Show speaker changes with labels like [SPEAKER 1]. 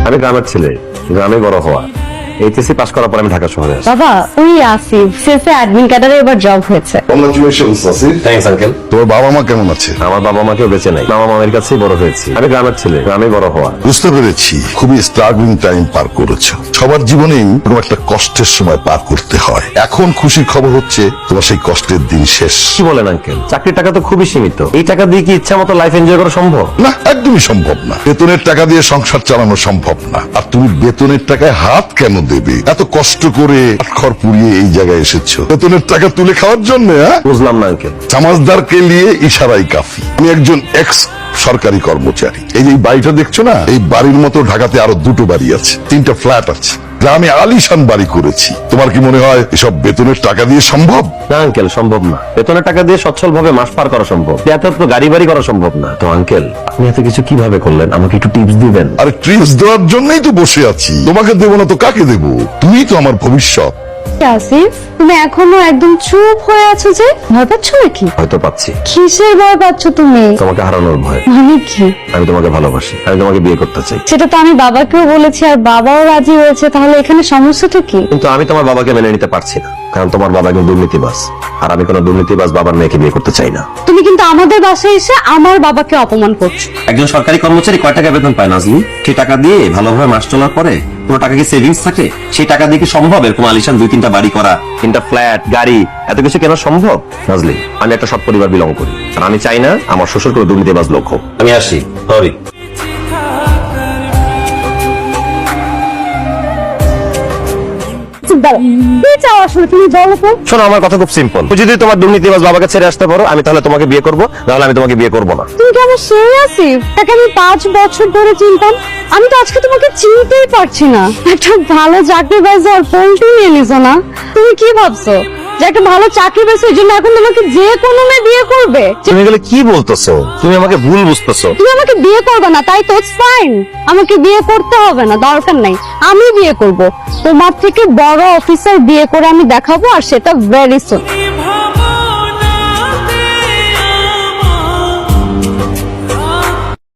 [SPEAKER 1] আমি গ্রামের ছেলে, গ্রামে বড় হওয়া। এইচএসসি পাস করার পর আমি ঢাকা শহরে আসি।
[SPEAKER 2] বাবা উনি আসিফ সিএসএ অ্যাডমিন ক্যাডারে এবার জব হয়েছে।
[SPEAKER 3] কংগ্রাচুলেশনস আসিফ।
[SPEAKER 1] Thanks uncle.
[SPEAKER 3] তোর বাবা মা কেমন আছে?
[SPEAKER 1] আমার বাবা মাকেও বেঁচে নাই, মামা মামির কাছেই বড় হয়েছি। আমি গ্রামের ছেলে, গ্রামে বড় হওয়া।
[SPEAKER 3] বুঝতে পেরেছি, খুবই স্ট্রাগলিং টাইম পার করেছো। সবার জীবনেই কোনো একটা কষ্টের সময় পার করতে হয়। এখন খুশির খবর হচ্ছে তোমার সেই কষ্টের দিন শেষ।
[SPEAKER 1] কি বলেন আঙ্কেল? চাকরির টাকা তো খুবই সীমিত। এই টাকা দিয়ে কি ইচ্ছা মতো লাইফ এনজয় করা সম্ভব?
[SPEAKER 3] না, একদমই সম্ভব না। বেতনের টাকা দিয়ে সংসার চালানো সম্ভব না। আর তুমি বেতনের টাকায় হাত কেন দেবে? এত কষ্ট করে আটখড় পুড়িয়ে এই জায়গায় এসেছো বেতনের টাকা তুলে খাওয়ার জন্য?
[SPEAKER 1] বুঝলাম না আঙ্কেল।
[SPEAKER 3] সমাজদারকে নিয়ে ইশারাই কাফি। আমি একজন এক্স সরকারি কর্মচারী। এই যে বাড়িটা দেখছো না, এই বাড়ির মতো ঢাকাতে আরো দুটো বাড়ি আছে, 3টা ফ্ল্যাট আছে। গ্রামে আলিশান বাড়ি করেছি। তোমার কি মনে হয় এসব বেতনের টাকা দিয়ে সম্ভব?
[SPEAKER 1] না আঙ্কেল, সম্ভব না। বেতনের টাকা দিয়ে সচ্ছল ভাবে মাস পার করা সম্ভব, এত তো গাড়ি বাড়ি করা সম্ভব না। তো আঙ্কেল, আপনি এত কিছু কিভাবে করলেন? আমাকে একটু টিপস দিবেন।
[SPEAKER 3] আরে ট্রিপস দেওয়ার জন্যই তো বসে আছি। তোমাকে দেবো না তো কাকে দেবো? তুমি তো আমার ভবিষ্যৎ।
[SPEAKER 2] আসিফ তুমি এখনো একদম চুপ হয়ে আছো যে, ভয় পাচ্ছ নাকি?
[SPEAKER 1] হয়তো পাচ্ছি।
[SPEAKER 2] কিসের ভয় পাচ্ছ তুমি?
[SPEAKER 1] তোমাকে হারানোর ভয়।
[SPEAKER 2] মানে কি?
[SPEAKER 1] আমি তোমাকে ভালোবাসি, আমি তোমাকে বিয়ে করতে চাই।
[SPEAKER 2] সেটা তো আমি বাবাকেও বলেছি আর বাবাও রাজি হয়েছে। তাহলে এখানে সমস্যাটা কি?
[SPEAKER 1] কিন্তু আমি তোমার বাবাকে মেনে নিতে পারছি না, কারণ তোমার বাবা একজন দুর্নীতিবাজ, আর আমি কোনো দুর্নীতিবাজ বাবার মেয়েকে বিয়ে করতে চাই না।
[SPEAKER 2] তুমি কিন্তু আমাদের বাসায় এসে আমার বাবাকে অপমান করছো।
[SPEAKER 1] একজন সরকারি কর্মচারী কয় টাকা বেতন পায় নাজলি? সেই টাকা দিয়ে ভালোভাবে মাস চলার পরে কোনো টাকা কি সেভিংস থাকে? সেই টাকা দিয়ে কি সম্ভব এরকম আলিশান 2-3টা বাড়ি করা, 3টা ফ্ল্যাট, গাড়ি, এত কিছু কেন সম্ভব? নাজলি, আমি একটা সৎ পরিবার বিলং করি, আর আমি চাই না আমার শ্বশুর কোনো দুর্নীতিবাজ লোক হোক। আমি আসি, সরি। শোনো, আমার কথা খুব সিম্পল। তুমি যদি তোমার দুর্নীতিবাজ বাবাকে ছেড়ে আসতে পারো, আমি তাহলে তোমাকে বিয়ে করবো, নাহলে আমি তোমাকে বিয়ে করবো না।
[SPEAKER 2] তুমি কি আমার সিরিয়াসিভ? তাকে আমি 5 বছর ধরে চিনতাম। আমি তো আজকে তোমাকে চিনতেই পারছি না। একটা ভালো চাকরি পেয়েছো আর পোল্ট্রি নিয়ে নিছো না? তুমি কি ভাবছো যে একটা ভালো চাকরি পেয়েছো এই জন্য এখন তোমাকে যে কোনো মেয়ে বিয়ে করবে?
[SPEAKER 1] তুমি এগুলো কি বলতেছো? তুমি আমাকে ভুল বুঝতেছো।
[SPEAKER 2] তুমি আমাকে বিয়ে করবে না তাই তো? ইটস ফাইন, আমাকে বিয়ে করতে হবে না, দরকার নাই। আমি বিয়ে করব, তোমার থেকে বড় অফিসার বিয়ে করে আমি দেখাবো, আর সেটা ভেরি সুন।